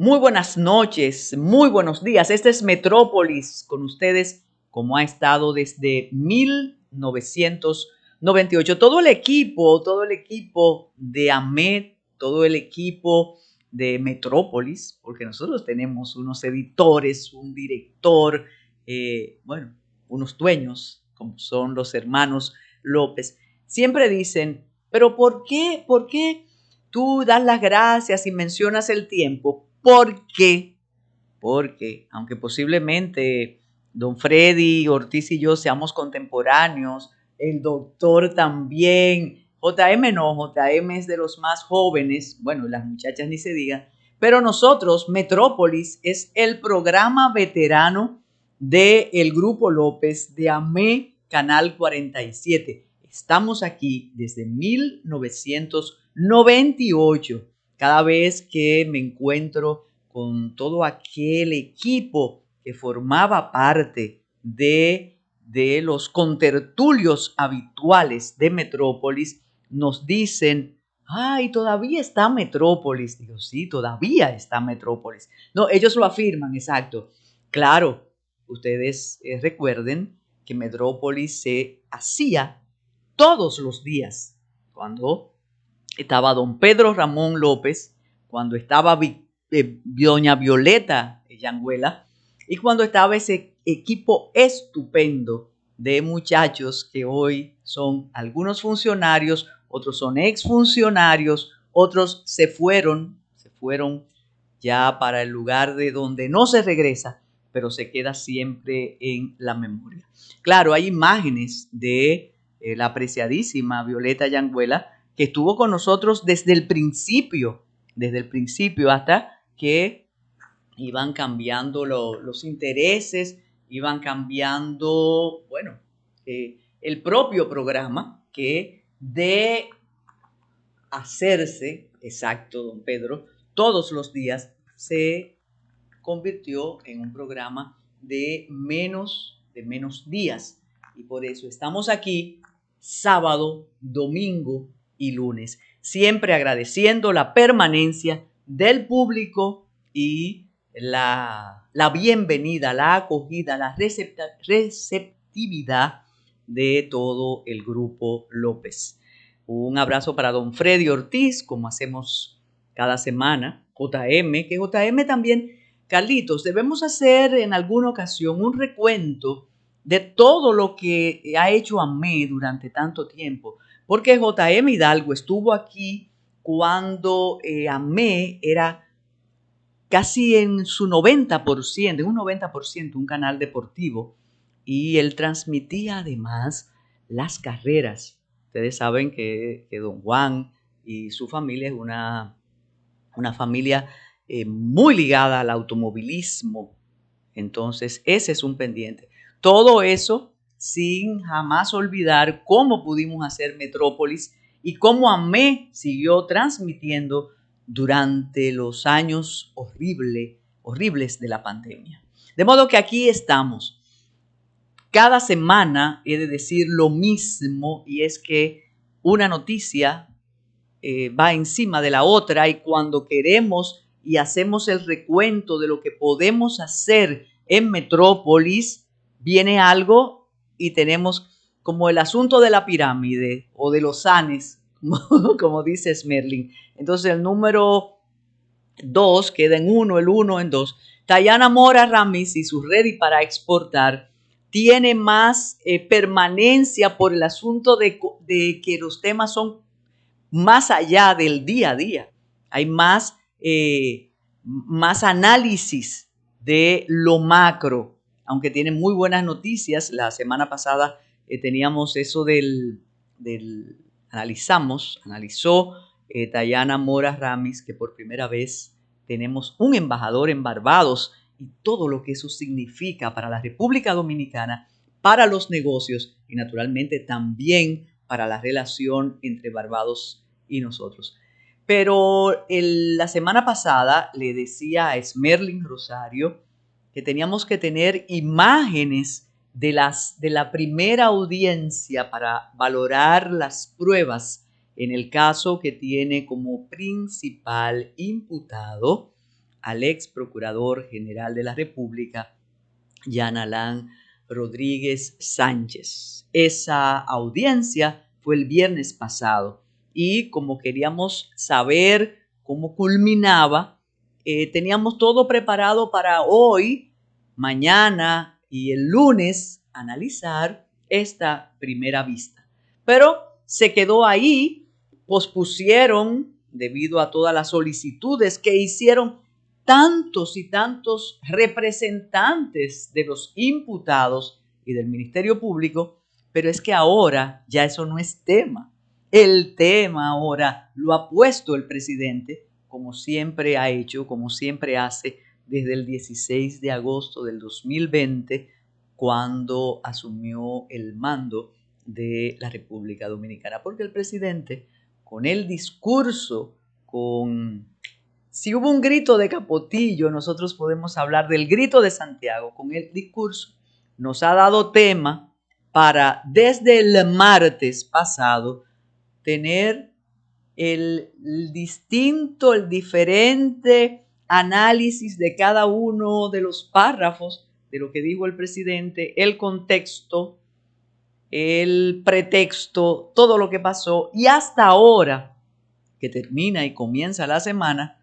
Muy buenas noches, muy buenos días. Este es Metrópolis con ustedes, como ha estado desde 1998. Todo el equipo de AMED, todo el equipo de Metrópolis, porque nosotros tenemos unos editores, un director, unos dueños, como son los hermanos López. Siempre dicen, pero ¿por qué? ¿Por qué tú das las gracias y mencionas el tiempo? ¿Por qué? Porque, aunque posiblemente don Freddy Ortiz y yo seamos contemporáneos, el doctor también, JM no, JM es de los más jóvenes, bueno, las muchachas ni se digan, pero nosotros, Metrópolis, es el programa veterano del Grupo López de AME Canal 47. Estamos aquí desde 1998. Cada vez que me encuentro con todo aquel equipo que formaba parte de los contertulios habituales de Metrópolis, nos dicen, ay, todavía está Metrópolis. Digo, sí, todavía está Metrópolis. No, ellos lo afirman, exacto. Claro, ustedes recuerden que Metrópolis se hacía todos los días, cuando estaba don Pedro Ramón López, cuando estaba doña Violeta Yanguela y cuando estaba ese equipo estupendo de muchachos que hoy son algunos funcionarios, otros son exfuncionarios, otros se fueron ya para el lugar de donde no se regresa, pero se queda siempre en la memoria. Claro, hay imágenes de la apreciadísima Violeta Yanguela, que estuvo con nosotros desde el principio hasta que iban cambiando los intereses, iban cambiando, el propio programa, que de hacerse, exacto, don Pedro, todos los días, se convirtió en un programa de menos días. Y por eso estamos aquí sábado, domingo y lunes, siempre agradeciendo la permanencia del público y la bienvenida, la acogida, la receptividad de todo el Grupo López. Un abrazo para don Freddy Ortiz, como hacemos cada semana, JM, que JM también, Carlitos, debemos hacer en alguna ocasión un recuento de todo lo que ha hecho AME durante tanto tiempo, porque JM Hidalgo estuvo aquí cuando AME era casi en su 90%, en un 90%, un canal deportivo, y él transmitía además las carreras. Ustedes saben que don Juan y su familia es una familia muy ligada al automovilismo. Entonces, ese es un pendiente. Todo eso sin jamás olvidar cómo pudimos hacer Metrópolis y cómo AME siguió transmitiendo durante los años horribles de la pandemia. De modo que aquí estamos. Cada semana he de decir lo mismo, y es que una noticia va encima de la otra, y cuando queremos y hacemos el recuento de lo que podemos hacer en Metrópolis, viene algo y tenemos como el asunto de la pirámide o de los sanes, como dice Smerling. Entonces el número 2 queda en 1, el 1 en 2. Tayana Mora Ramis y su Ready para exportar tiene más permanencia por el asunto de que los temas son más allá del día a día. Hay más análisis de lo macro, aunque tiene muy buenas noticias. La semana pasada teníamos eso analizó Tayana Mora Ramis, que por primera vez tenemos un embajador en Barbados y todo lo que eso significa para la República Dominicana, para los negocios y naturalmente también para la relación entre Barbados y nosotros. Pero la semana pasada le decía a Smerling Rosario que teníamos que tener imágenes de la primera audiencia para valorar las pruebas en el caso que tiene como principal imputado al ex procurador general de la República, Jean Alain Rodríguez Sánchez. Esa audiencia fue el viernes pasado y como queríamos saber cómo culminaba, teníamos todo preparado para hoy, mañana y el lunes analizar esta primera vista. Pero se quedó ahí, pospusieron debido a todas las solicitudes que hicieron tantos y tantos representantes de los imputados y del Ministerio Público, pero es que ahora ya eso no es tema. El tema ahora lo ha puesto el presidente, como siempre ha hecho, como siempre hace desde el 16 de agosto del 2020, cuando asumió el mando de la República Dominicana. Porque el presidente, con el discurso, si hubo un grito de Capotillo, nosotros podemos hablar del grito de Santiago. Con el discurso nos ha dado tema para, desde el martes pasado, tener el distinto, el diferente análisis de cada uno de los párrafos de lo que dijo el presidente, el contexto, el pretexto, todo lo que pasó, y hasta ahora que termina y comienza la semana,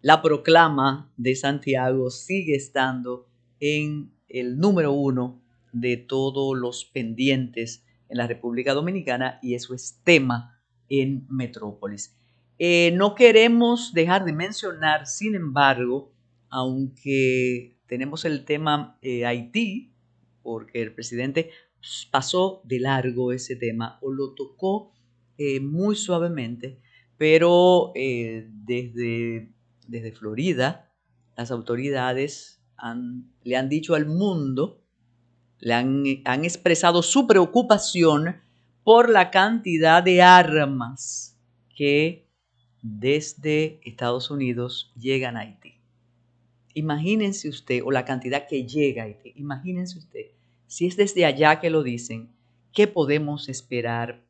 la proclama de Santiago sigue estando en el número 1 de todos los pendientes en la República Dominicana, y eso es tema en Metrópolis. No queremos dejar de mencionar, sin embargo, aunque tenemos el tema Haití, porque el presidente pasó de largo ese tema o lo tocó muy suavemente, pero desde Florida, las autoridades le han dicho al mundo, han expresado su preocupación por la cantidad de armas que desde Estados Unidos llegan a Haití. Imagínense usted, o la cantidad que llega a Haití, imagínense usted, si es desde allá que lo dicen, ¿qué podemos esperar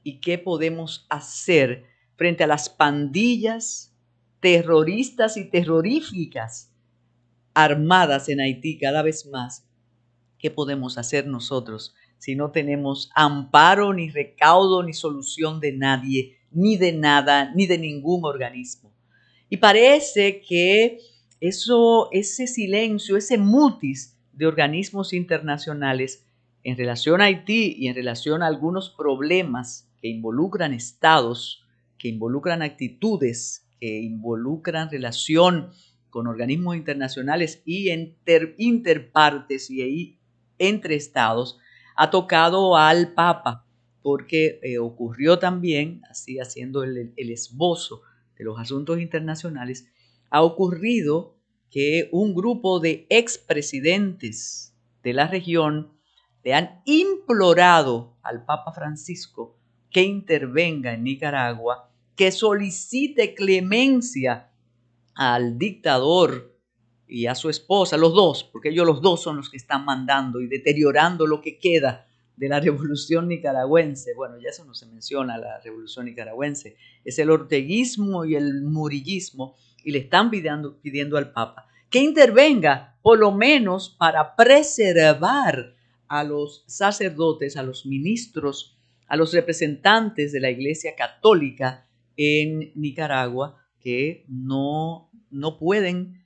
y qué podemos hacer frente a las pandillas terroristas y terroríficas armadas en Haití cada vez más? ¿Qué podemos hacer nosotros si no tenemos amparo, ni recaudo, ni solución de nadie, ni de nada, ni de ningún organismo? Y parece que ese silencio, ese mutis de organismos internacionales en relación a Haití y en relación a algunos problemas que involucran estados, que involucran actitudes, que involucran relación con organismos internacionales y interpartes y entre estados, ha tocado al Papa, porque ocurrió también, así haciendo el esbozo de los asuntos internacionales, ha ocurrido que un grupo de expresidentes de la región le han implorado al Papa Francisco que intervenga en Nicaragua, que solicite clemencia al dictador y a su esposa, los dos, porque ellos los dos son los que están mandando y deteriorando lo que queda de la revolución nicaragüense. Bueno, ya eso no se menciona, la revolución nicaragüense, es el orteguismo y el murillismo, y le están pidiendo al Papa que intervenga, por lo menos para preservar a los sacerdotes, a los ministros, a los representantes de la Iglesia Católica en Nicaragua, que no pueden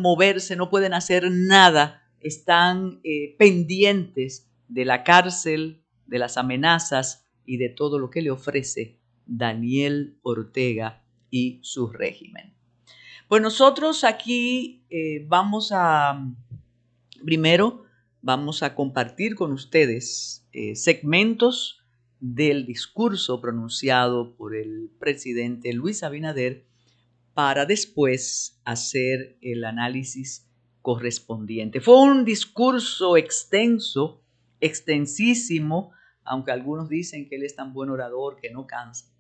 moverse, no pueden hacer nada, están pendientes de la cárcel, de las amenazas y de todo lo que le ofrece Daniel Ortega y su régimen. Pues nosotros aquí primero vamos a compartir con ustedes segmentos del discurso pronunciado por el presidente Luis Abinader, para después hacer el análisis correspondiente. Fue un discurso extenso, extensísimo, aunque algunos dicen que él es tan buen orador que no cansa.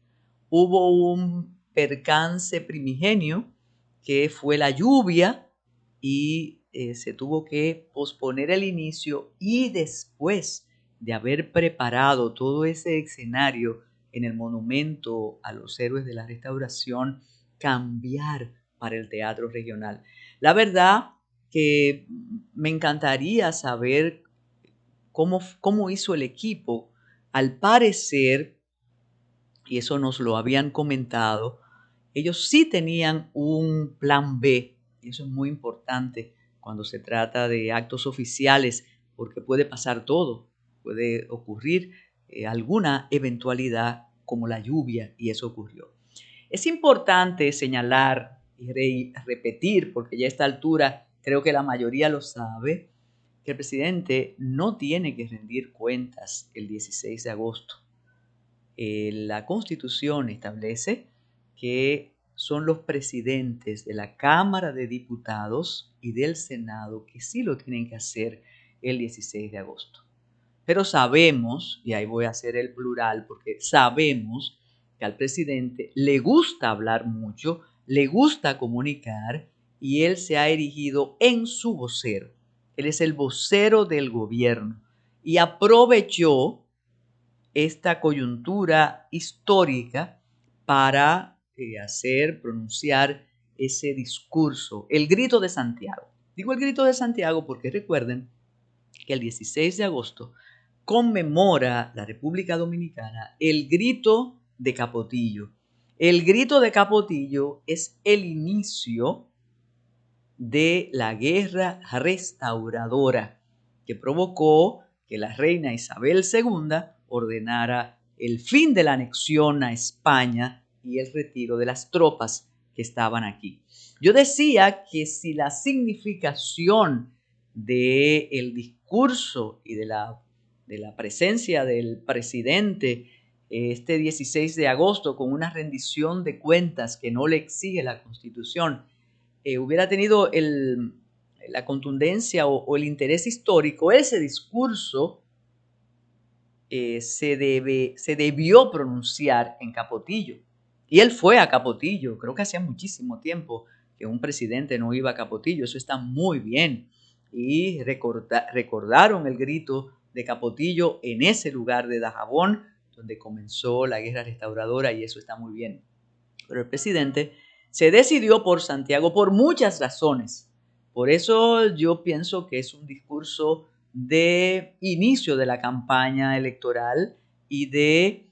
Hubo un percance primigenio que fue la lluvia y se tuvo que posponer el inicio, y después de haber preparado todo ese escenario en el monumento a los héroes de la Restauración, cambiar para el teatro regional. La verdad que me encantaría saber cómo hizo el equipo. Al parecer, y eso nos lo habían comentado, ellos sí tenían un plan B, y eso es muy importante cuando se trata de actos oficiales, porque puede pasar todo, puede ocurrir alguna eventualidad como la lluvia, y eso ocurrió. Es importante señalar y repetir, porque ya a esta altura creo que la mayoría lo sabe, que el presidente no tiene que rendir cuentas el 16 de agosto. La Constitución establece que son los presidentes de la Cámara de Diputados y del Senado que sí lo tienen que hacer el 16 de agosto. Pero sabemos, y ahí voy a hacer el plural porque sabemos que al presidente le gusta hablar mucho, le gusta comunicar y él se ha erigido en su vocero. Él es el vocero del gobierno y aprovechó esta coyuntura histórica para pronunciar ese discurso, el grito de Santiago. Digo el grito de Santiago porque recuerden que el 16 de agosto conmemora la República Dominicana el grito de Capotillo. El grito de Capotillo es el inicio de la guerra restauradora que provocó que la reina Isabel II ordenara el fin de la anexión a España y el retiro de las tropas que estaban aquí. Yo decía que si la significación del discurso y de la presencia del presidente este 16 de agosto con una rendición de cuentas que no le exige la Constitución, hubiera tenido la contundencia o el interés histórico, ese discurso se debió pronunciar en Capotillo. Y él fue a Capotillo, creo que hacía muchísimo tiempo que un presidente no iba a Capotillo, eso está muy bien. Y recordaron el grito de Capotillo en ese lugar de Dajabón, donde comenzó la guerra restauradora, y eso está muy bien. Pero el presidente se decidió por Santiago por muchas razones. Por eso yo pienso que es un discurso de inicio de la campaña electoral y de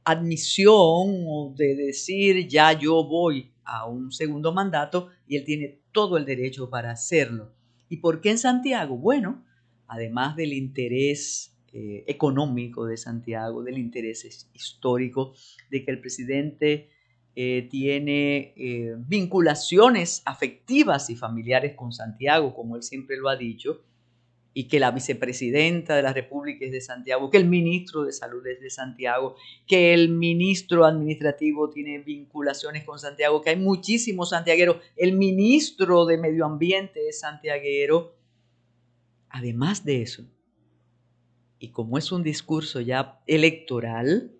admisión o de decir ya yo voy a un segundo mandato, y él tiene todo el derecho para hacerlo. ¿Y por qué en Santiago? Bueno, además del interés económico de Santiago, del interés histórico, de que el presidente tiene vinculaciones afectivas y familiares con Santiago, como él siempre lo ha dicho, y que la vicepresidenta de la República es de Santiago, que el ministro de Salud es de Santiago, que el ministro administrativo tiene vinculaciones con Santiago, que hay muchísimos santiagueros, el ministro de Medio Ambiente es santiaguero. Además de eso, y como es un discurso ya electoral,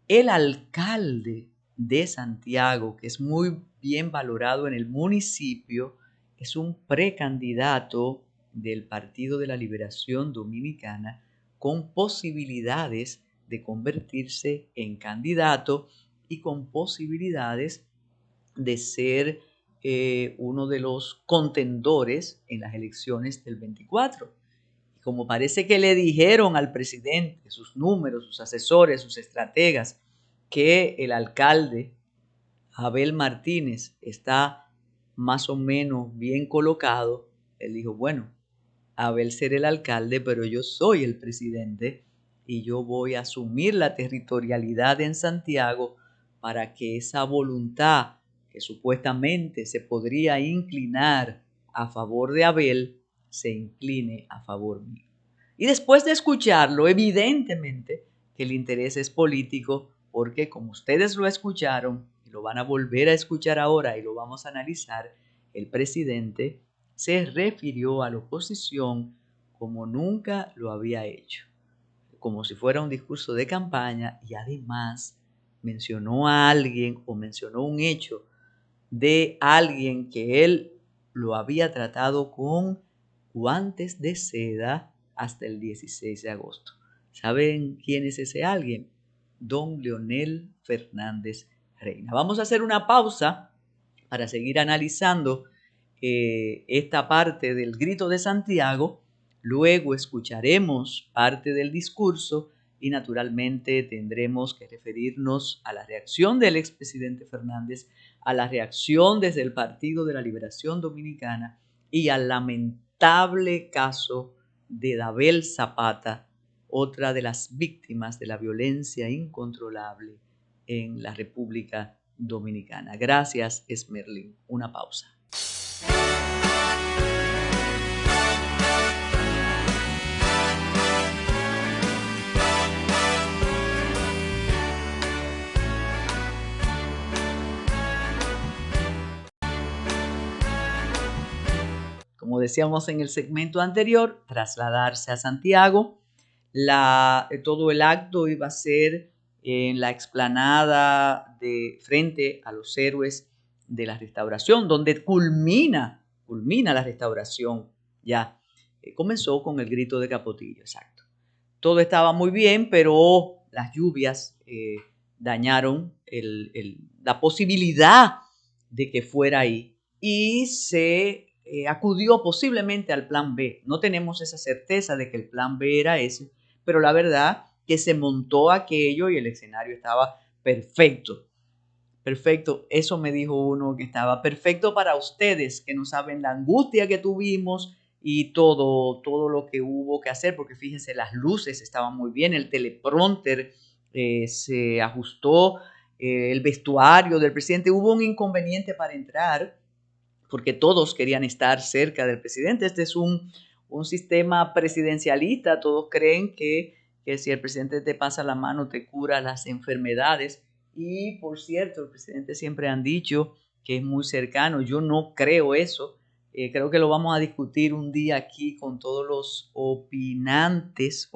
el alcalde de Santiago, que es muy bien valorado en el municipio, es un precandidato del Partido de la Liberación Dominicana con posibilidades de convertirse en candidato y con posibilidades de ser uno de los contendores en las elecciones del 24. Como parece que le dijeron al presidente, sus números, sus asesores, sus estrategas, que el alcalde Abel Martínez está más o menos bien colocado, él dijo, bueno, Abel será el alcalde, pero yo soy el presidente y yo voy a asumir la territorialidad en Santiago para que esa voluntad que supuestamente se podría inclinar a favor de Abel se incline a favor mío. Y después de escucharlo, evidentemente que el interés es político, porque como ustedes lo escucharon y lo van a volver a escuchar ahora y lo vamos a analizar, el presidente se refirió a la oposición como nunca lo había hecho, como si fuera un discurso de campaña, y además mencionó a alguien o mencionó un hecho de alguien que él lo había tratado con guantes de seda hasta el 16 de agosto. ¿Saben quién es ese alguien? Don Leonel Fernández Reina. Vamos a hacer una pausa para seguir analizando esta parte del Grito de Santiago. Luego escucharemos parte del discurso y naturalmente tendremos que referirnos a la reacción del expresidente Fernández, a la reacción desde el Partido de la Liberación Dominicana y al lamentable caso de Dabel Zapata, otra de las víctimas de la violencia incontrolable en la República Dominicana. Gracias, Esmerlin. Una pausa. Como decíamos en el segmento anterior, trasladarse a Santiago. Todo el acto iba a ser en la explanada de frente a los héroes de la restauración, donde culmina la restauración ya. Comenzó con el grito de Capotillo, exacto. Todo estaba muy bien, pero las lluvias dañaron la posibilidad de que fuera ahí y se acudió posiblemente al plan B. No tenemos esa certeza de que el plan B era ese, pero la verdad que se montó aquello y el escenario estaba perfecto. Perfecto, eso me dijo uno que estaba perfecto para ustedes, que no saben la angustia que tuvimos y todo lo que hubo que hacer, porque fíjense, las luces estaban muy bien, el teleprompter se ajustó, el vestuario del presidente, hubo un inconveniente para entrar, porque todos querían estar cerca del presidente. Este es un sistema presidencialista, todos creen que si el presidente te pasa la mano te cura las enfermedades. Y por cierto, el presidente siempre han dicho que es muy cercano. Yo no creo eso. Creo que lo vamos a discutir un día aquí con todos los opinadores.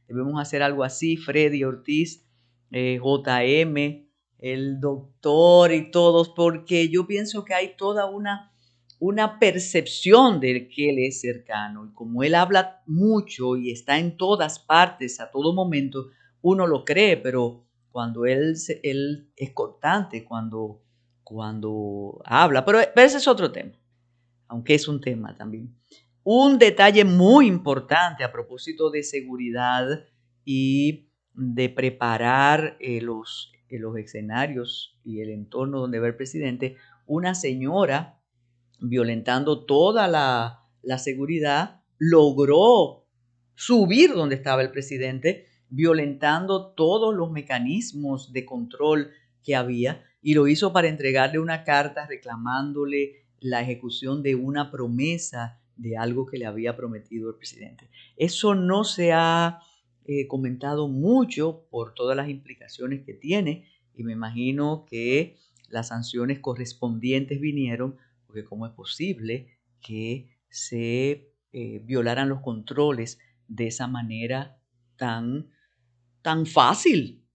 Debemos hacer algo así. Freddy Ortiz, JM, el doctor y todos, porque yo pienso que hay toda una percepción de que él es cercano. Y como él habla mucho y está en todas partes a todo momento, uno lo cree, pero cuando él es cortante, cuando habla. Pero ese es otro tema, aunque es un tema también. Un detalle muy importante a propósito de seguridad y de preparar los escenarios y el entorno donde va el presidente, una señora violentando toda la seguridad logró subir donde estaba el presidente, violentando todos los mecanismos de control que había, y lo hizo para entregarle una carta reclamándole la ejecución de una promesa de algo que le había prometido el presidente. Eso no se ha comentado mucho por todas las implicaciones que tiene, y me imagino que las sanciones correspondientes vinieron, porque cómo es posible que se violaran los controles de esa manera tan fácil.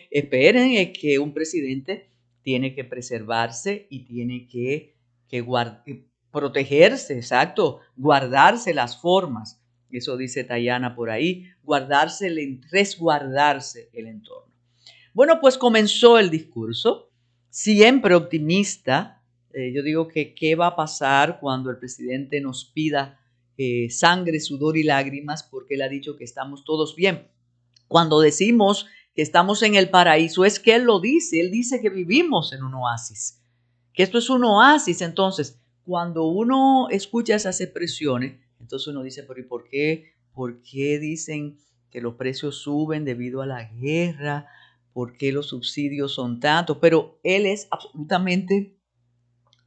Esperen, es que un presidente tiene que preservarse y tiene que protegerse, exacto, guardarse las formas. Eso dice Tayana por ahí, resguardarse el entorno. Bueno, pues comenzó el discurso, siempre optimista. Yo digo que qué va a pasar cuando el presidente nos pida sangre, sudor y lágrimas, porque él ha dicho que estamos todos bien. Cuando decimos que estamos en el paraíso, es que él lo dice. Él dice que vivimos en un oasis, que esto es un oasis. Entonces, cuando uno escucha esas expresiones, entonces uno dice, pero ¿y por qué? ¿Por qué dicen que los precios suben debido a la guerra? ¿Por qué los subsidios son tantos? Pero él es absolutamente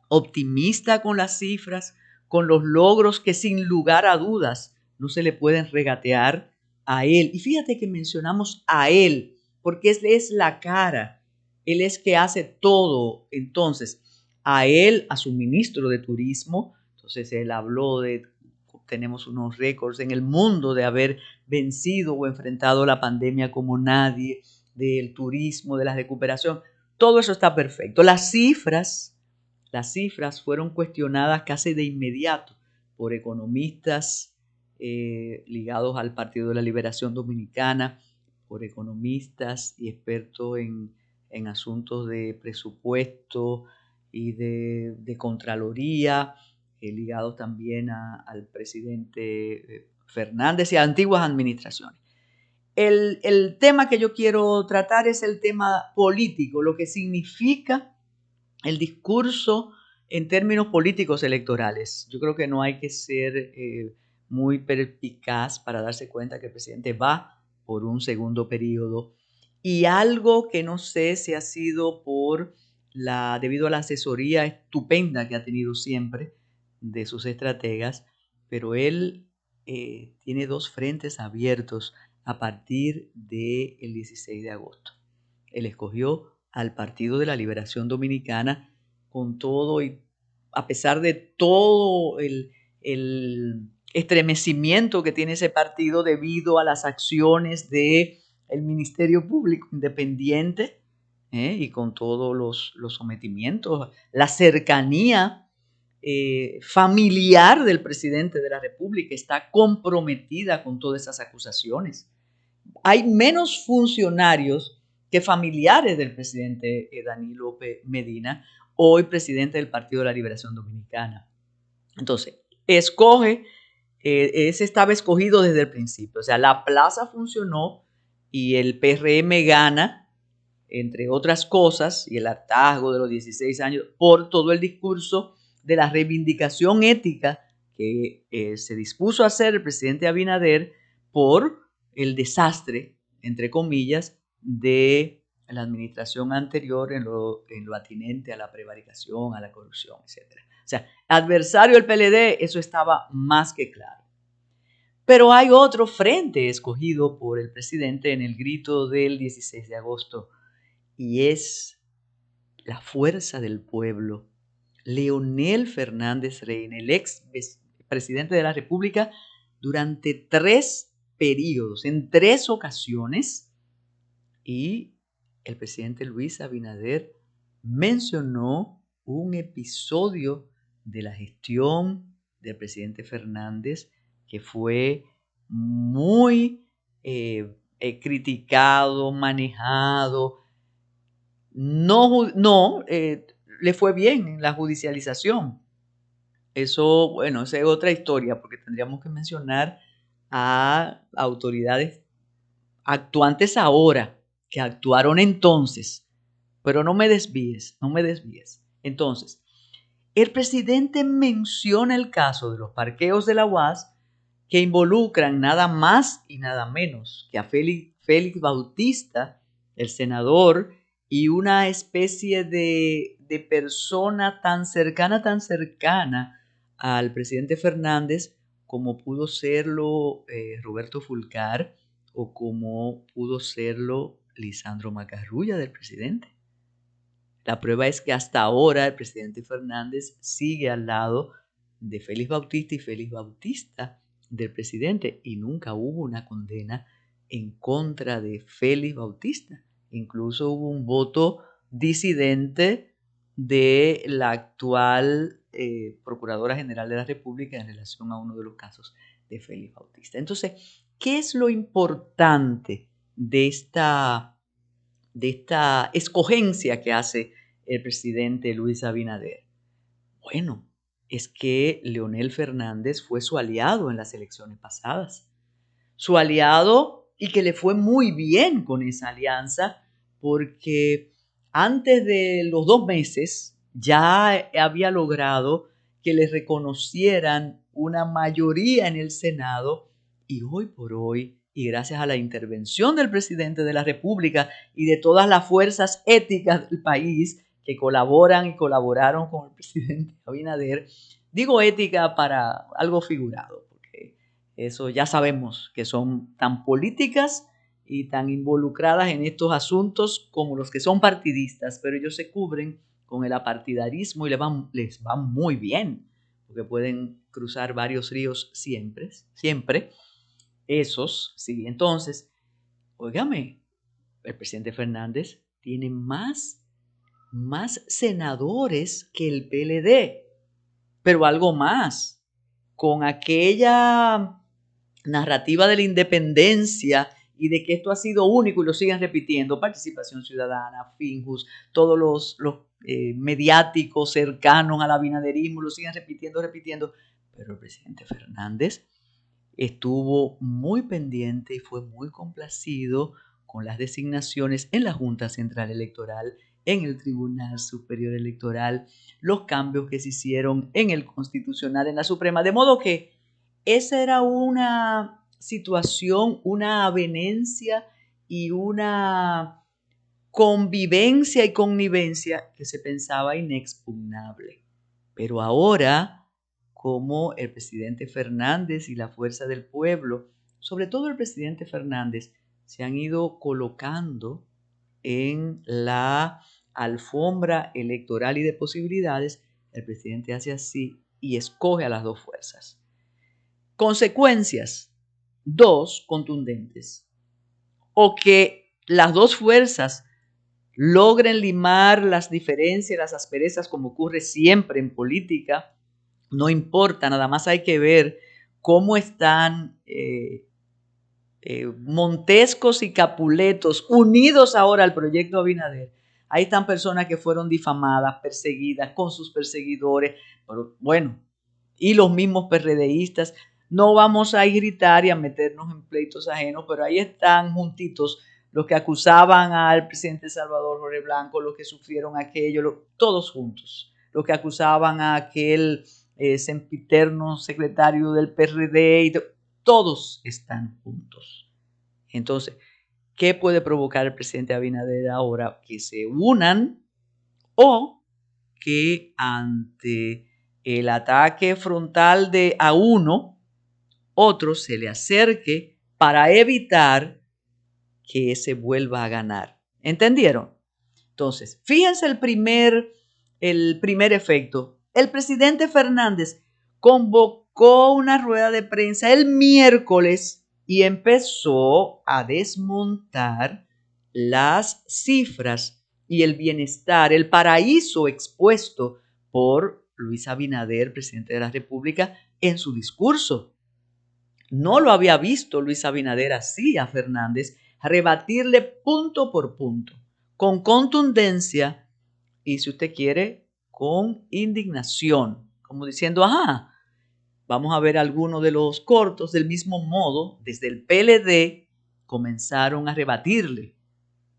optimista con las cifras, con los logros que sin lugar a dudas no se le pueden regatear a él. Y fíjate que mencionamos a él, porque él es la cara, él es que hace todo. Entonces, a él, a su ministro de Turismo, entonces él habló de, tenemos unos récords en el mundo de haber vencido o enfrentado la pandemia como nadie, del turismo, de la recuperación. Todo eso está perfecto. Las cifras fueron cuestionadas casi de inmediato por economistas ligados al Partido de la Liberación Dominicana, por economistas y expertos en asuntos de presupuesto y de Contraloría, ligados también al presidente Fernández y a antiguas administraciones. El tema que yo quiero tratar es el tema político, lo que significa el discurso en términos políticos electorales. Yo creo que no hay que ser muy perspicaz para darse cuenta que el presidente va por un segundo periodo, y algo que no sé si ha sido debido a la asesoría estupenda que ha tenido siempre de sus estrategas, pero él tiene dos frentes abiertos a partir del 16 de agosto. Él escogió al Partido de la Liberación Dominicana con todo, y a pesar de todo el estremecimiento que tiene ese partido debido a las acciones del Ministerio Público Independiente, y con todos los sometimientos, la cercanía familiar del presidente de la República está comprometida con todas esas acusaciones. Hay menos funcionarios que familiares del presidente Danilo Medina, hoy presidente del Partido de la Liberación Dominicana. Entonces, ese estaba escogido desde el principio. O sea, la plaza funcionó y el PRM gana, entre otras cosas, y el hartazgo de los 16 años, por todo el discurso de la reivindicación ética que se dispuso a hacer el presidente Abinader por el desastre, entre comillas, de la administración anterior en lo atinente a la prevaricación, a la corrupción, etc. O sea, adversario del PLD, eso estaba más que claro. Pero hay otro frente escogido por el presidente en el grito del 16 de agosto, y es la fuerza del pueblo. Leonel Fernández Reina, el ex presidente de la República, durante 3 periodos, en 3 ocasiones, y el presidente Luis Abinader mencionó un episodio de la gestión del presidente Fernández que fue muy criticado, manejado. No le fue bien en la judicialización. Eso, bueno, esa es otra historia, porque tendríamos que mencionar a autoridades actuantes ahora que actuaron entonces. Pero no me desvíes. Entonces, el presidente menciona el caso de los parqueos de la UAS, que involucran nada más y nada menos que a Félix Bautista, el senador, y una especie de persona tan cercana al presidente Fernández como pudo serlo Roberto Fulcar, o como pudo serlo Lisandro Macarrulla del presidente. La prueba es que hasta ahora el presidente Fernández sigue al lado de Félix Bautista y Félix Bautista del presidente, y nunca hubo una condena en contra de Félix Bautista. Incluso hubo un voto disidente de la actual Procuradora General de la República en relación a uno de los casos de Félix Bautista. Entonces, ¿qué es lo importante de esta escogencia que hace el presidente Luis Abinader? Bueno, es que Leonel Fernández fue su aliado en las elecciones pasadas. Su aliado, y que le fue muy bien con esa alianza, porque antes de los 2 meses ya había logrado que le reconocieran una mayoría en el Senado, y hoy por hoy, y gracias a la intervención del presidente de la República y de todas las fuerzas éticas del país que colaboran y colaboraron con el presidente Abinader, digo ética para algo figurado, porque eso ya sabemos que son tan políticas y tan involucradas en estos asuntos como los que son partidistas, pero ellos se cubren con el apartidarismo y les va muy bien, porque pueden cruzar varios ríos siempre, esos, sí. Entonces, óigame, el presidente Fernández tiene más senadores que el PLD, pero algo más, con aquella narrativa de la independencia y de que esto ha sido único y lo siguen repitiendo, Participación Ciudadana, Finjus, todos mediáticos cercanos al abinaderismo lo siguen repitiendo, pero el presidente Fernández estuvo muy pendiente y fue muy complacido con las designaciones en la Junta Central Electoral, en el Tribunal Superior Electoral, los cambios que se hicieron en el Constitucional, en la Suprema, de modo que esa era una situación, una avenencia y una convivencia y connivencia que se pensaba inexpugnable. Pero ahora, como el presidente Fernández y la fuerza del pueblo, sobre todo el presidente Fernández, se han ido colocando en la alfombra electoral y de posibilidades, el presidente hace así y escoge a las dos fuerzas. Consecuencias, dos contundentes. O que las dos fuerzas logren limar las diferencias, las asperezas, como ocurre siempre en política. No importa, nada más hay que ver cómo están Montescos y Capuletos unidos ahora al proyecto Abinader. Ahí están personas que fueron difamadas, perseguidas, con sus perseguidores, pero bueno, y los mismos PRDistas. No vamos a gritar y a meternos en pleitos ajenos, pero ahí están juntitos los que acusaban al presidente Salvador Jorge Blanco, los que sufrieron aquello, todos juntos, los que acusaban a aquel sempiterno secretario del PRD, todos están juntos. Entonces, ¿qué puede provocar el presidente Abinader ahora? Que se unan o que ante el ataque frontal de a uno, otro se le acerque para evitar que se vuelva a ganar. ¿Entendieron? Entonces, fíjense el primer efecto. El presidente Fernández convocó una rueda de prensa el miércoles y empezó a desmontar las cifras y el bienestar, el paraíso expuesto por Luis Abinader, presidente de la República, en su discurso. No lo había visto Luis Abinader así a Fernández, a rebatirle punto por punto, con contundencia y, si usted quiere, con indignación, como diciendo, ajá, vamos a ver algunos de los cortos. Del mismo modo, desde el PLD comenzaron a rebatirle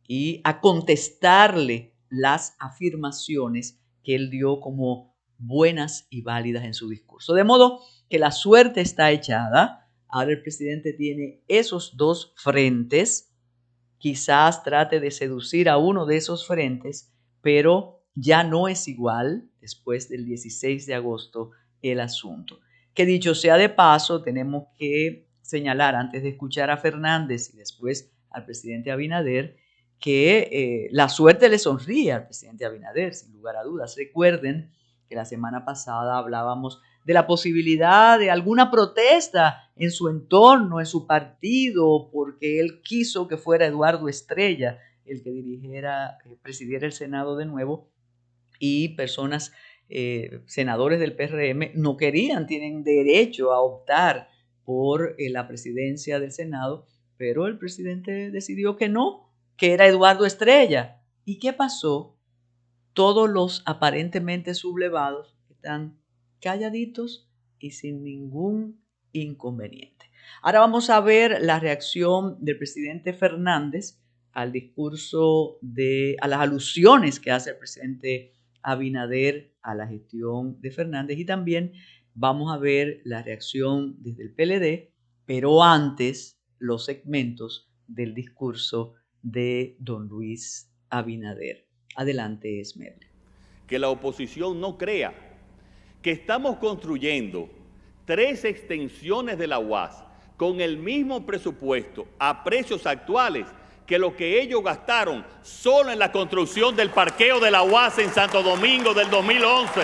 y a contestarle las afirmaciones que él dio como buenas y válidas en su discurso. De modo que la suerte está echada. Ahora el presidente tiene esos dos frentes. Quizás trate de seducir a uno de esos frentes, pero ya no es igual después del 16 de agosto el asunto. Que dicho sea de paso, tenemos que señalar antes de escuchar a Fernández y después al presidente Abinader que la suerte le sonríe al presidente Abinader, sin lugar a dudas. Recuerden que la semana pasada hablábamos de la posibilidad de alguna protesta en su entorno, en su partido, porque él quiso que fuera Eduardo Estrella el que presidiera el Senado de nuevo, y personas, senadores del PRM, no querían, tienen derecho a optar por la presidencia del Senado, pero el presidente decidió que no, que era Eduardo Estrella. ¿Y qué pasó? Todos los aparentemente sublevados están calladitos y sin ningún inconveniente. Ahora vamos a ver la reacción del presidente Fernández al discurso a las alusiones que hace el presidente Abinader a la gestión de Fernández, y también vamos a ver la reacción desde el PLD, pero antes los segmentos del discurso de don Luis Abinader. Adelante, Esmeralda. Que la oposición no crea que estamos construyendo 3 extensiones de la UAS con el mismo presupuesto a precios actuales que lo que ellos gastaron solo en la construcción del parqueo de la UAS en Santo Domingo del 2011.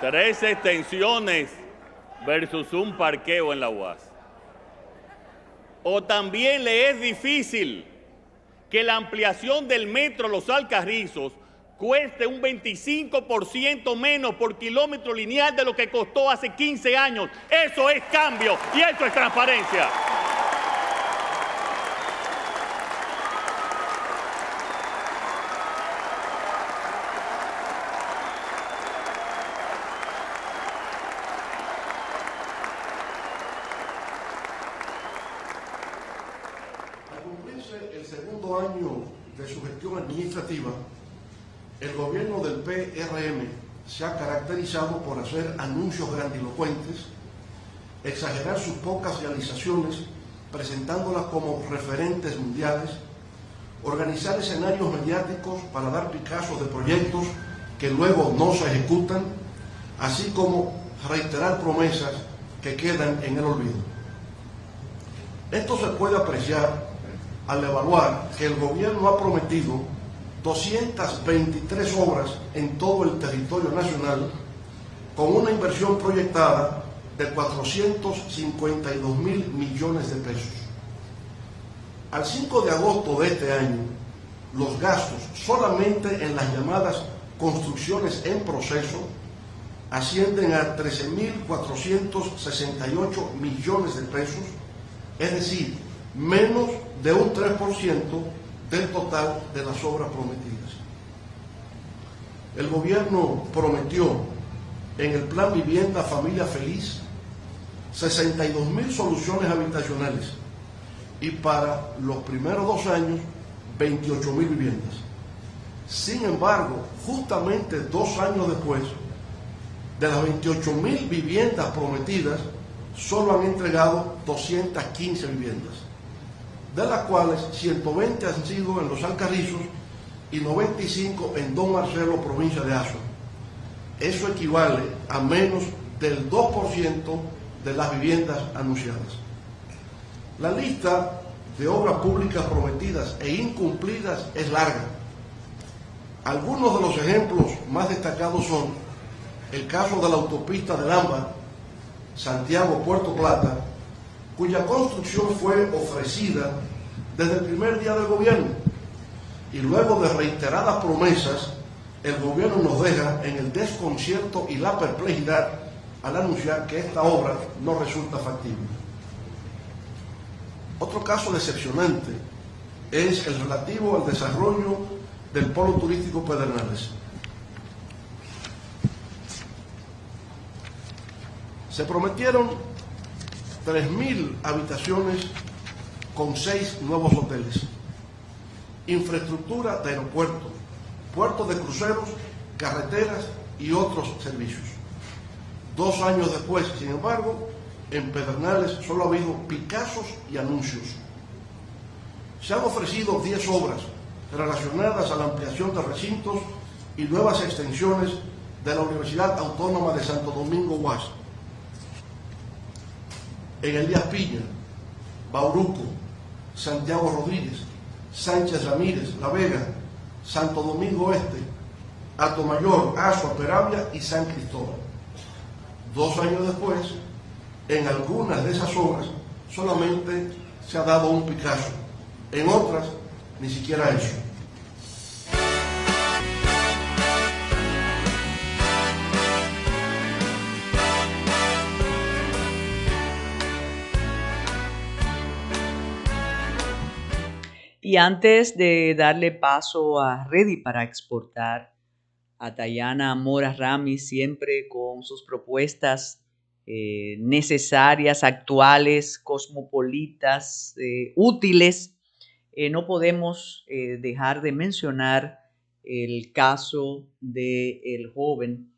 3 extensiones versus un parqueo en la UAS. O también le es difícil que la ampliación del metro Los Alcarrizos cueste un 25% menos por kilómetro lineal de lo que costó hace 15 años. Eso es cambio y eso es transparencia. El segundo año de su gestión administrativa, el gobierno del PRM se ha caracterizado por hacer anuncios grandilocuentes, exagerar sus pocas realizaciones, presentándolas como referentes mundiales, organizar escenarios mediáticos para dar picazos de proyectos que luego no se ejecutan, así como reiterar promesas que quedan en el olvido. Esto se puede apreciar al evaluar que el gobierno ha prometido 223 obras en todo el territorio nacional con una inversión proyectada de 452.000 millones de pesos. Al 5 de agosto de este año, los gastos solamente en las llamadas construcciones en proceso ascienden a 13.468 millones de pesos, es decir, menos de un 3% del total de las obras prometidas. El gobierno prometió en el Plan Vivienda Familia Feliz 62.000 soluciones habitacionales y para los primeros 2 años 28.000 viviendas. Sin embargo, justamente 2 años después, de las 28.000 viviendas prometidas, solo han entregado 215 viviendas, de las cuales 120 han sido en Los Alcarrizos y 95 en Don Marcelo, provincia de Azua. Eso equivale a menos del 2% de las viviendas anunciadas. La lista de obras públicas prometidas e incumplidas es larga. Algunos de los ejemplos más destacados son el caso de la autopista del Ámbar, Santiago-Puerto Plata, cuya construcción fue ofrecida desde el primer día del gobierno y luego de reiteradas promesas, el gobierno nos deja en el desconcierto y la perplejidad al anunciar que esta obra no resulta factible. Otro caso decepcionante es el relativo al desarrollo del polo turístico Pedernales. Se prometieron 3.000 habitaciones con 6 nuevos hoteles, infraestructura de aeropuertos, puertos de cruceros, carreteras y otros servicios. 2 años después, sin embargo, en Pedernales solo ha habido picazos y anuncios. Se han ofrecido 10 obras relacionadas a la ampliación de recintos y nuevas extensiones de la Universidad Autónoma de Santo Domingo UAS. En Elías Piña, Bauruco, Santiago Rodríguez, Sánchez Ramírez, La Vega, Santo Domingo Este, Atomayor, Azua, Peravia y San Cristóbal. 2 años después, en algunas de esas obras solamente se ha dado un picazo, en otras ni siquiera eso. Y antes de darle paso a Ready para exportar, a Dayana Mora Rami, siempre con sus propuestas necesarias, actuales, cosmopolitas, útiles, no podemos dejar de mencionar el caso del joven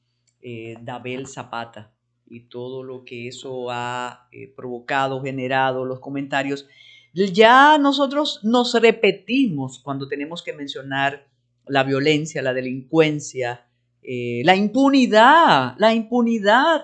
Dabel Zapata y todo lo que eso ha provocado, generado, los comentarios. Ya nosotros nos repetimos cuando tenemos que mencionar la violencia, la delincuencia, la impunidad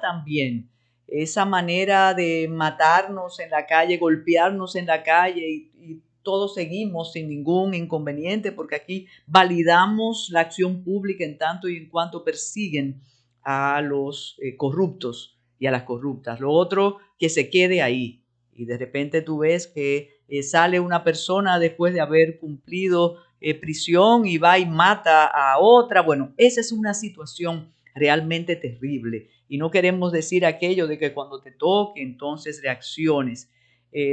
también. Esa manera de matarnos en la calle, golpearnos en la calle y todos seguimos sin ningún inconveniente porque aquí validamos la acción pública en tanto y en cuanto persiguen a los corruptos y a las corruptas. Lo otro, que se quede ahí. Y de repente tú ves que sale una persona después de haber cumplido prisión y va y mata a otra. Bueno, esa es una situación realmente terrible. Y no queremos decir aquello de que cuando te toque, entonces reacciones.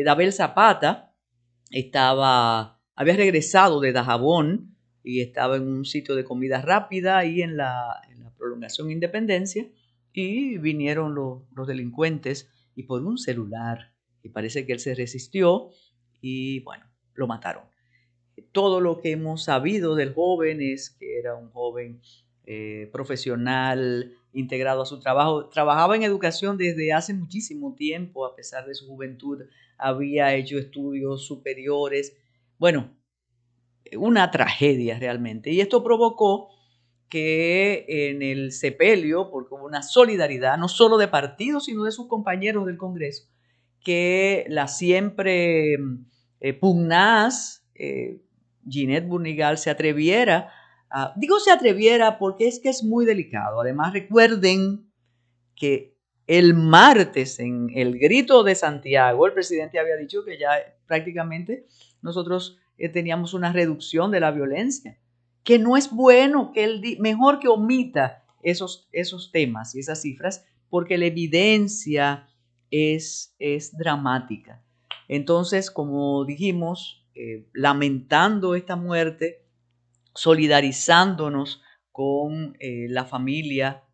Dabel Zapata había regresado de Dajabón y estaba en un sitio de comida rápida ahí en la prolongación Independencia, y vinieron los delincuentes y por un celular, y parece que él se resistió y bueno, lo mataron. Todo lo que hemos sabido del joven es que era un joven profesional, integrado a su trabajo. Trabajaba en educación desde hace muchísimo tiempo, a pesar de su juventud, había hecho estudios superiores. Bueno, una tragedia realmente. Y esto provocó que en el sepelio, porque hubo una solidaridad, no solo de partidos, sino de sus compañeros del Congreso, que la siempre pugnaz Ginette Burnigal se atreviera, digo se atreviera porque es que es muy delicado. Además, recuerden que el martes en el Grito de Santiago, el presidente había dicho que ya prácticamente nosotros teníamos una reducción de la violencia, que no es bueno, que él mejor que omita esos temas y esas cifras, porque la evidencia es dramática. Entonces, como dijimos, lamentando esta muerte, solidarizándonos con la familia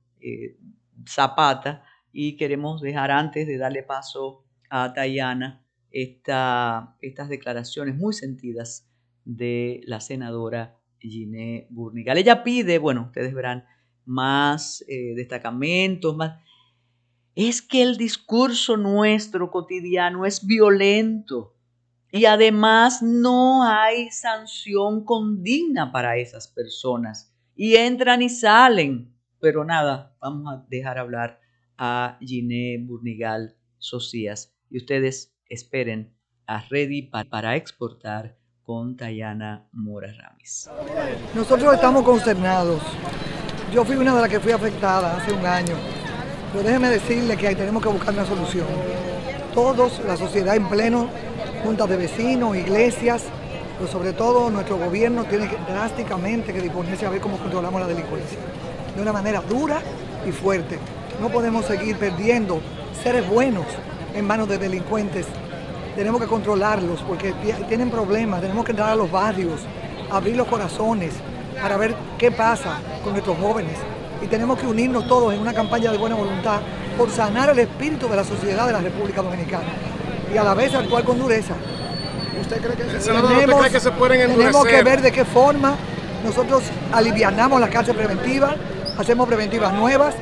Zapata, y queremos dejar, antes de darle paso a Tayana, estas declaraciones muy sentidas de la senadora Ginette Burnigal. Ella pide, bueno, ustedes verán, más destacamentos, más. Es que el discurso nuestro cotidiano es violento y además no hay sanción condigna para esas personas y entran y salen. Pero nada, vamos a dejar hablar a Ginette Burnigal Socias y ustedes esperen a Ready para exportar con Tayana Mora Ramis. Nosotros estamos consternados. Yo fui una de las que fui afectada hace un año, pero déjeme decirle que ahí tenemos que buscar una solución. Todos, la sociedad en pleno, juntas de vecinos, iglesias, pero sobre todo nuestro gobierno tiene que drásticamente que disponerse a ver cómo controlamos la delincuencia. De una manera dura y fuerte. No podemos seguir perdiendo seres buenos en manos de delincuentes. Tenemos que controlarlos porque tienen problemas. Tenemos que entrar a los barrios, abrir los corazones para ver qué pasa con nuestros jóvenes. Y tenemos que unirnos todos en una campaña de buena voluntad por sanar el espíritu de la sociedad de la República Dominicana y a la vez actuar con dureza. ¿Usted cree que se pueden endurecer? Tenemos que ver de qué forma nosotros alivianamos las cárceles preventivas, hacemos preventivas nuevas,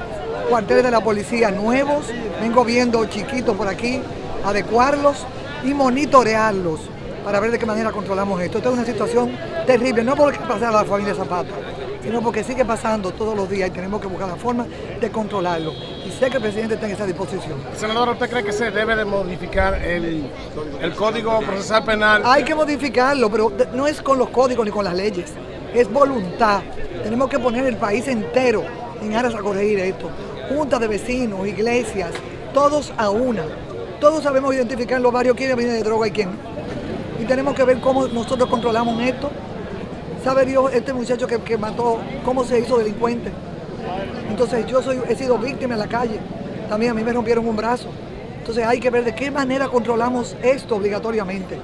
cuarteles de la policía nuevos, vengo viendo chiquitos por aquí, adecuarlos y monitorearlos para ver de qué manera controlamos esto. Esta es una situación terrible, no porque pasa a la familia Zapata, sino porque sigue pasando todos los días y tenemos que buscar la forma de controlarlo. Y sé que el presidente está en esa disposición. Senador, ¿usted cree que se debe de modificar el Código Procesal Penal? Hay que modificarlo, pero no es con los códigos ni con las leyes, es voluntad. Tenemos que poner el país entero en aras a corregir esto. Juntas de vecinos, iglesias, todos a una. Todos sabemos identificar en los barrios quién viene de droga y quién. Y tenemos que ver cómo nosotros controlamos esto. ¿Sabe Dios este muchacho que mató, cómo se hizo delincuente? Entonces he sido víctima en la calle. También a mí me rompieron un brazo. Entonces hay que ver de qué manera controlamos esto obligatoriamente.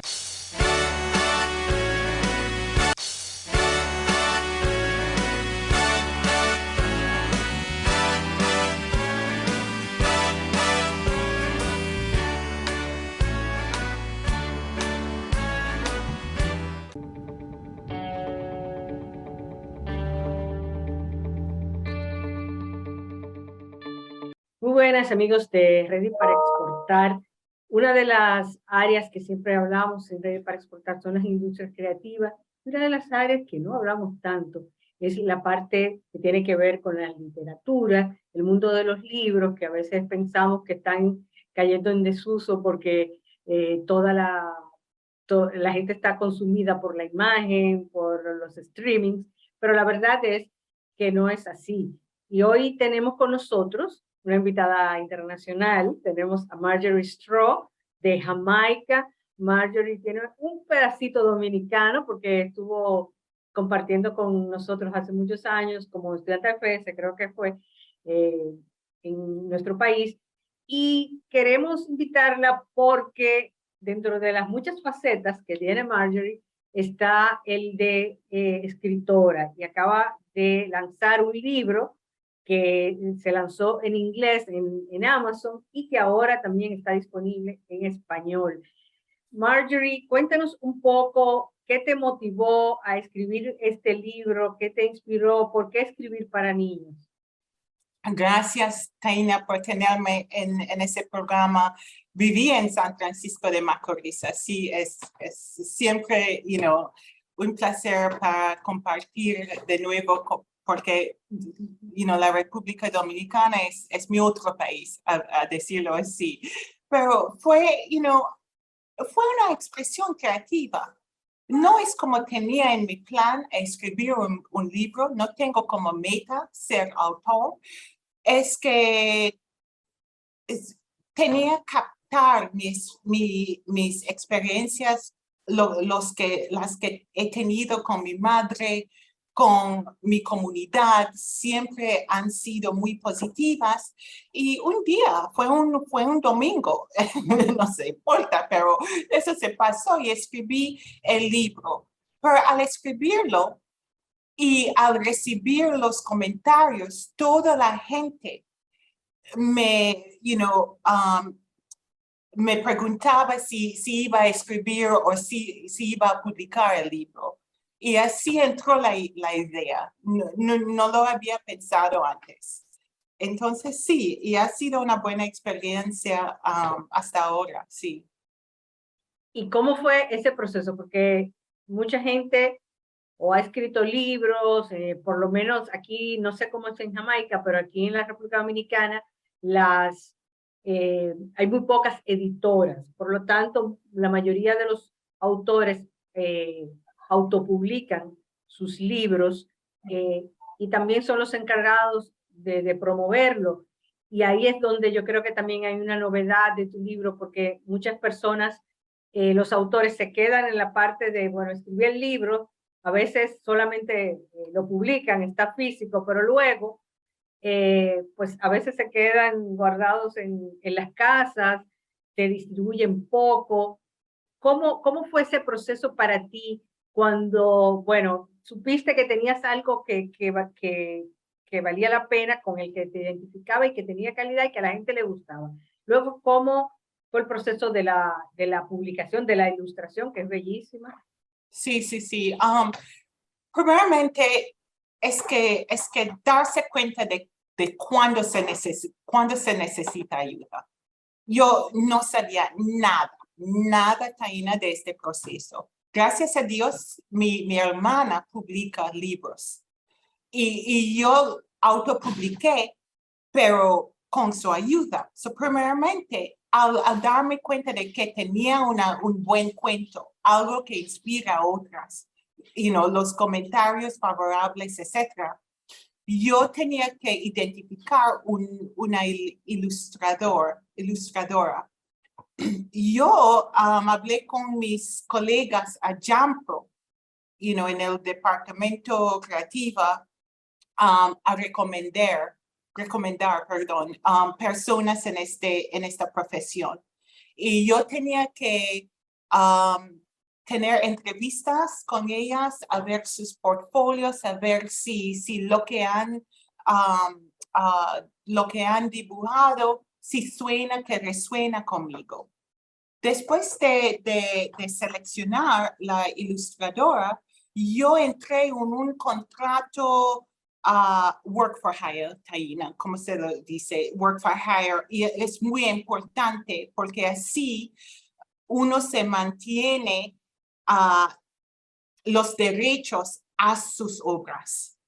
Muy buenas amigos de Ready para Exportar. Una de las áreas que siempre hablamos en Ready para Exportar son las industrias creativas. Una de las áreas que no hablamos tanto es la parte que tiene que ver con la literatura, el mundo de los libros, que a veces pensamos que están cayendo en desuso porque toda la gente está consumida por la imagen, por los streamings, pero la verdad es que no es así. Y hoy tenemos con nosotros una invitada internacional. Tenemos a Marjorie Straw de Jamaica. Marjorie tiene un pedacito dominicano porque estuvo compartiendo con nosotros hace muchos años como estudiante de FS, creo que fue en nuestro país. Y queremos invitarla porque dentro de las muchas facetas que tiene Marjorie está el de escritora, y acaba de lanzar un libro que se lanzó en inglés en Amazon y que ahora también está disponible en español. Marjorie, cuéntanos un poco qué te motivó a escribir este libro, qué te inspiró, por qué escribir para niños. Gracias, Taina, por tenerme en ese programa. Viví en San Francisco de Macorís, así es siempre, un placer para compartir de nuevo, porque, la República Dominicana es mi otro país, a decirlo así. Pero fue una expresión creativa. No es como tenía en mi plan escribir un libro, no tengo como meta ser autor. Es que tenía que captar mis experiencias, las que he tenido con mi madre, con mi comunidad, siempre han sido muy positivas. Y un día, fue un domingo, no se importa, pero eso se pasó y escribí el libro. Pero al escribirlo, y al recibir los comentarios, toda la gente me preguntaba si iba a escribir o si iba a publicar el libro. Y así entró la idea. No lo había pensado antes. Entonces sí, y ha sido una buena experiencia hasta ahora, sí. ¿Y cómo fue ese proceso? Porque mucha gente o ha escrito libros, por lo menos aquí, no sé cómo es en Jamaica, pero aquí en la República Dominicana hay muy pocas editoras. Por lo tanto, la mayoría de los autores autopublican sus libros y también son los encargados de promoverlo. Y ahí es donde yo creo que también hay una novedad de tu libro, porque muchas personas, los autores se quedan en la parte de, bueno, escribí el libro, a veces solamente lo publican, está físico, pero luego, pues a veces se quedan guardados en las casas, se distribuyen poco. ¿Cómo fue ese proceso para ti cuando, bueno, supiste que tenías algo que valía la pena, con el que te identificaba y que tenía calidad y que a la gente le gustaba? Luego, ¿cómo fue el proceso de la publicación, de la ilustración, que es bellísima? Sí. Primeramente, es que darse cuenta de cuándo se necesita ayuda. Yo no sabía nada, Taina, de este proceso. Gracias a Dios, mi hermana publica libros y yo autopubliqué, pero con su ayuda. Primeramente, al darme cuenta de que tenía un buen cuento, algo que inspira a otras, los comentarios favorables, etcétera, yo tenía que identificar una ilustradora. Yo hablé con mis colegas a Jampro, en el departamento creativo, a recomendar, personas en esta profesión. Y yo tenía que tener entrevistas con ellas, a ver sus portfolios, a ver si lo que han dibujado, si que resuena conmigo. Después de seleccionar la ilustradora, yo entré en un contrato work for hire, Taina, como se lo dice, work for hire, y es muy importante porque así uno se mantiene los derechos a sus obras.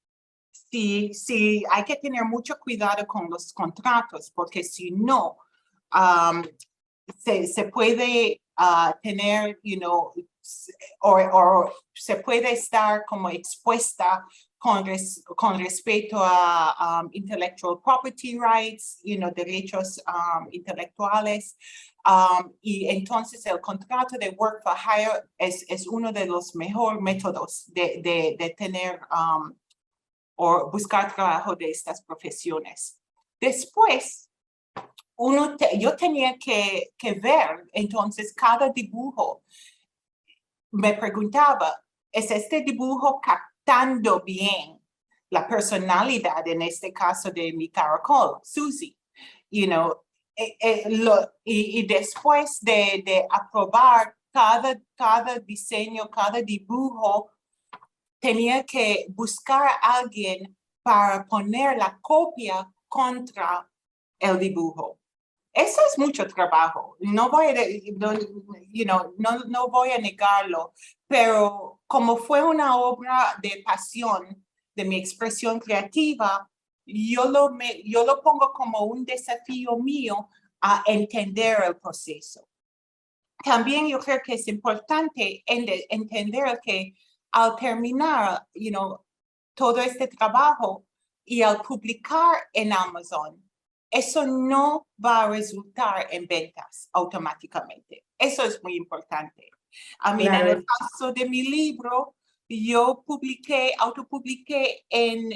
Sí, hay que tener mucho cuidado con los contratos, porque si no, se puede tener, o se puede estar como expuesta con respeto a intellectual property rights, derechos intelectuales. Y entonces el contrato de work for hire es uno de los mejores métodos de tener o buscar trabajo de estas profesiones. Después, yo tenía que ver entonces cada dibujo. Me preguntaba, ¿es este dibujo captando bien la personalidad, en este caso de mi caracol, Susie? Y después de aprobar cada diseño, cada dibujo, tenía que buscar a alguien para poner la copia contra el dibujo. Eso es mucho trabajo, no voy a negarlo, pero como fue una obra de pasión, de mi expresión creativa, yo lo pongo como un desafío mío a entender el proceso. También yo creo que es importante entender que al terminar, todo este trabajo y al publicar en Amazon, eso no va a resultar en ventas automáticamente. Eso es muy importante. Claro. En el caso de mi libro, yo autopubliqué en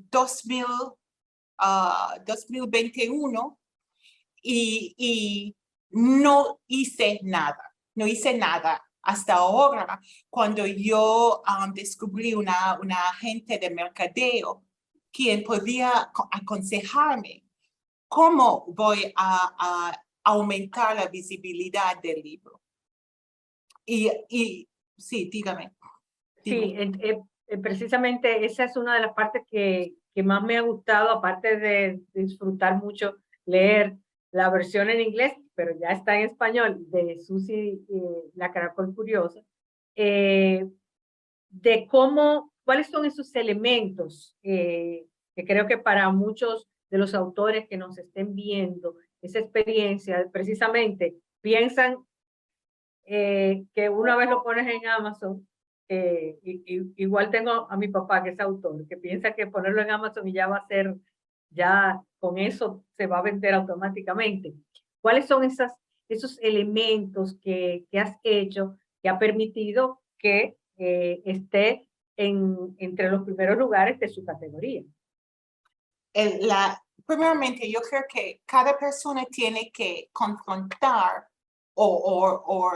2021 y no hice nada. Hasta ahora, cuando yo descubrí una agente de mercadeo quien podía aconsejarme cómo voy a aumentar la visibilidad del libro. Y sí, dígame. Sí, precisamente esa es una de las partes que más me ha gustado, aparte de disfrutar mucho leer la versión en inglés, pero ya está en español, de Susie, la Caracol Curiosa, de cuáles son esos elementos que creo que para muchos de los autores que nos estén viendo esa experiencia, precisamente piensan que una vez lo pones en Amazon, igual tengo a mi papá que es autor, que piensa que ponerlo en Amazon y ya va a ser, ya con eso se va a vender automáticamente. ¿Cuáles son esos elementos que has hecho que ha permitido que esté entre los primeros lugares de su categoría? Primeramente, yo creo que cada persona tiene que confrontar o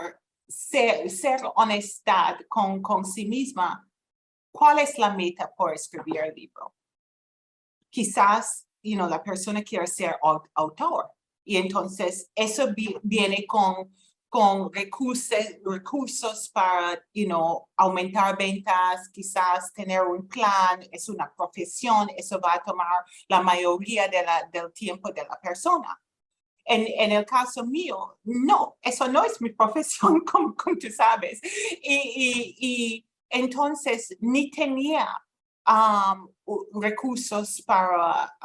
ser honesta con sí misma. ¿Cuál es la meta por escribir el libro? Quizás, la persona quiere ser autor. Y entonces eso viene con recursos para, aumentar ventas, quizás tener un plan, es una profesión, eso va a tomar la mayoría del tiempo de la persona. En el caso mío, no, eso no es mi profesión, como tú sabes. Y entonces ni tenía recursos para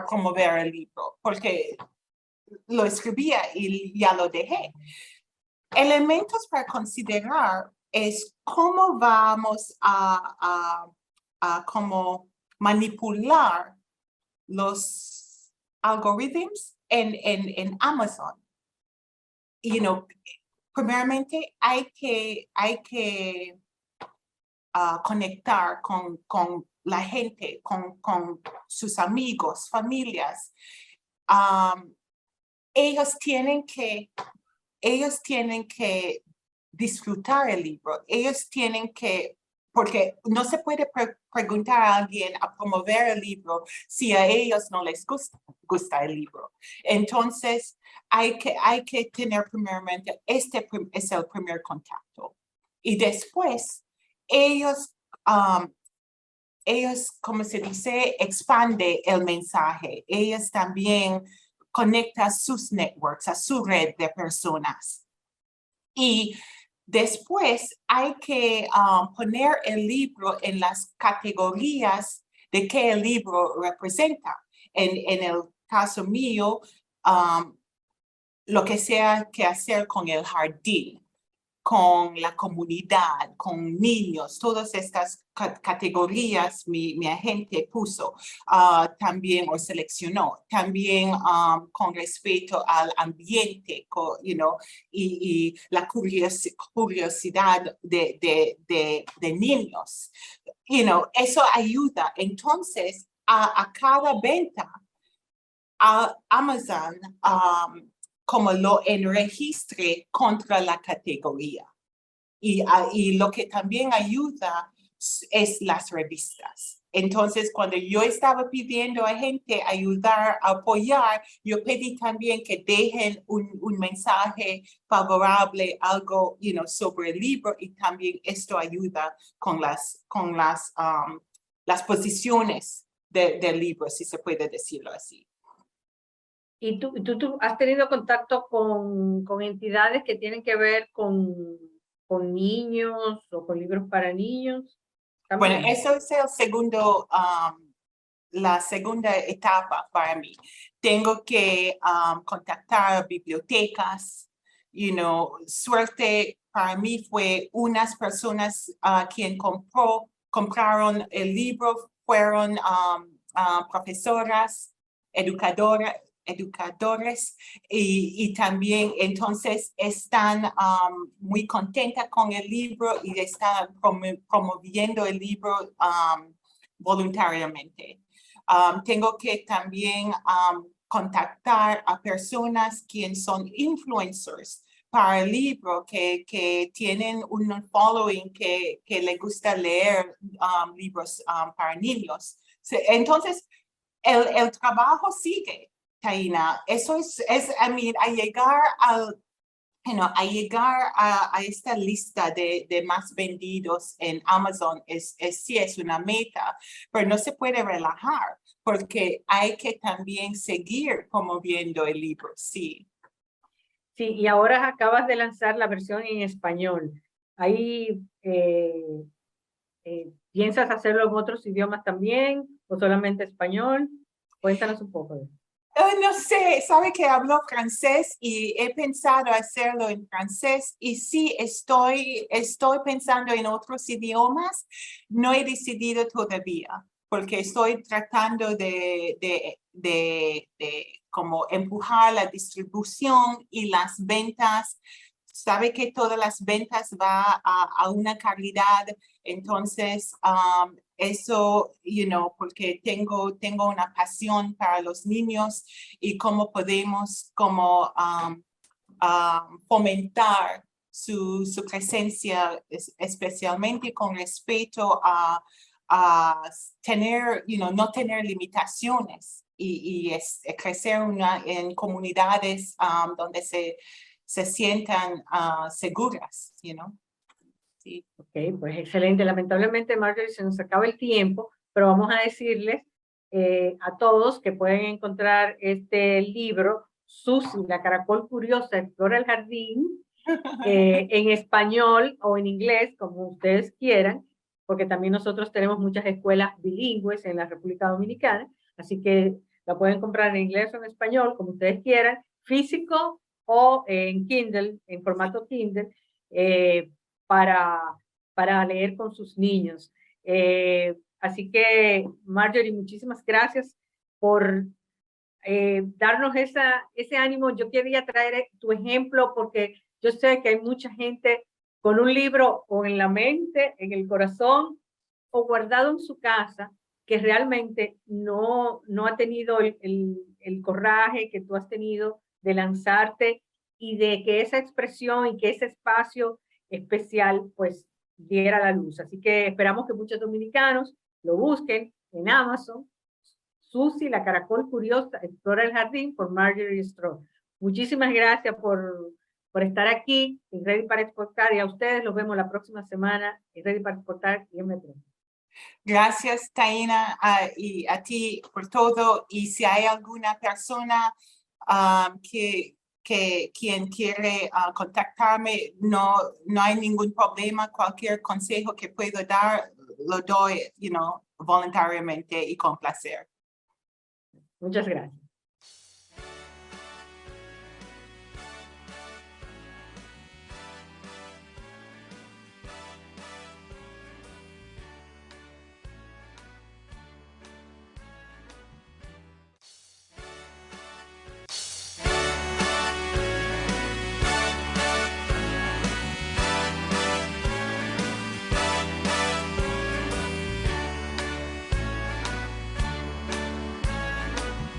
promover el libro, porque lo escribía y ya lo dejé. Elementos para considerar es cómo vamos a cómo manipular los algoritmos en Amazon. Primeramente hay que conectar con la gente, con sus amigos, familias. Ellos tienen que disfrutar el libro. Ellos tienen que, porque no se puede preguntar a alguien a promover el libro si a ellos no les gusta el libro. Entonces, hay que tener primeramente, este es el primer contacto. Y después, ellos, como se dice, expande el mensaje. Ellos también conectan sus networks, a su red de personas. Y después hay que poner el libro en las categorías de que el libro representa. En el caso mío, lo que sea que hacer con el jardín, con la comunidad, con niños, todas estas categorías mi agente puso también o seleccionó, también con respecto al ambiente, y la curiosidad de niños. Eso ayuda. Entonces, a cada venta, a Amazon como lo enregistre contra la categoría. Y lo que también ayuda es las revistas. Entonces, cuando yo estaba pidiendo a gente ayudar, apoyar, yo pedí también que dejen un mensaje favorable, algo, sobre el libro, y también esto ayuda con las posiciones del libro, si se puede decirlo así. ¿Y tú has tenido contacto con entidades que tienen que ver con niños o con libros para niños? ¿También? Bueno, eso es la segunda etapa para mí. Tengo que contactar bibliotecas. Suerte para mí fue unas personas quien compraron el libro, fueron profesoras, educadores y también entonces están muy contentas con el libro y están promoviendo el libro voluntariamente. Tengo que también contactar a personas quienes son influencers para el libro, que tienen un following que le gusta leer libros para niños. Entonces, el trabajo sigue. Taina, eso es a llegar a esta lista de más vendidos en Amazon sí es una meta, pero no se puede relajar porque hay que también seguir promoviendo el libro, sí. Sí, y ahora acabas de lanzar la versión en español. Ahí, ¿piensas hacerlo en otros idiomas también o solamente español? Cuéntanos un poco de eso. No sé, sabe que hablo francés y he pensado hacerlo en francés y sí estoy pensando en otros idiomas. No he decidido todavía porque estoy tratando de como empujar la distribución y las ventas. Sabe que todas las ventas va a una calidad, entonces eso, porque tengo una pasión para los niños y cómo podemos fomentar su presencia, especialmente con respecto a tener, no tener limitaciones y crecer en comunidades donde se sientan seguras, Sí. Ok, pues excelente. Lamentablemente, Marjorie, se nos acaba el tiempo, pero vamos a decirles a todos que pueden encontrar este libro, Susi, la caracol curiosa, explora el jardín, en español o en inglés, como ustedes quieran, porque también nosotros tenemos muchas escuelas bilingües en la República Dominicana, así que la pueden comprar en inglés o en español, como ustedes quieran, físico o en Kindle, en formato Kindle, para leer con sus niños. Así que, Marjorie, muchísimas gracias por darnos ese ánimo. Yo quería traer tu ejemplo porque yo sé que hay mucha gente con un libro o en la mente, en el corazón o guardado en su casa que realmente no ha tenido el coraje que tú has tenido de lanzarte y de que esa expresión y que ese espacio especial pues diera la luz. Así que esperamos que muchos dominicanos lo busquen en Amazon. Susi, la caracol curiosa, explora el jardín, por Marjorie Stroh. Muchísimas gracias por estar aquí en Ready para Exportar, y a ustedes los vemos la próxima semana en Ready para Exportar y en Metro. Gracias, Taina, y a ti por todo. Y si hay alguna persona quien quiere contactarme, no hay ningún problema. Cualquier consejo que puedo dar, lo doy, voluntariamente y con placer. Muchas gracias.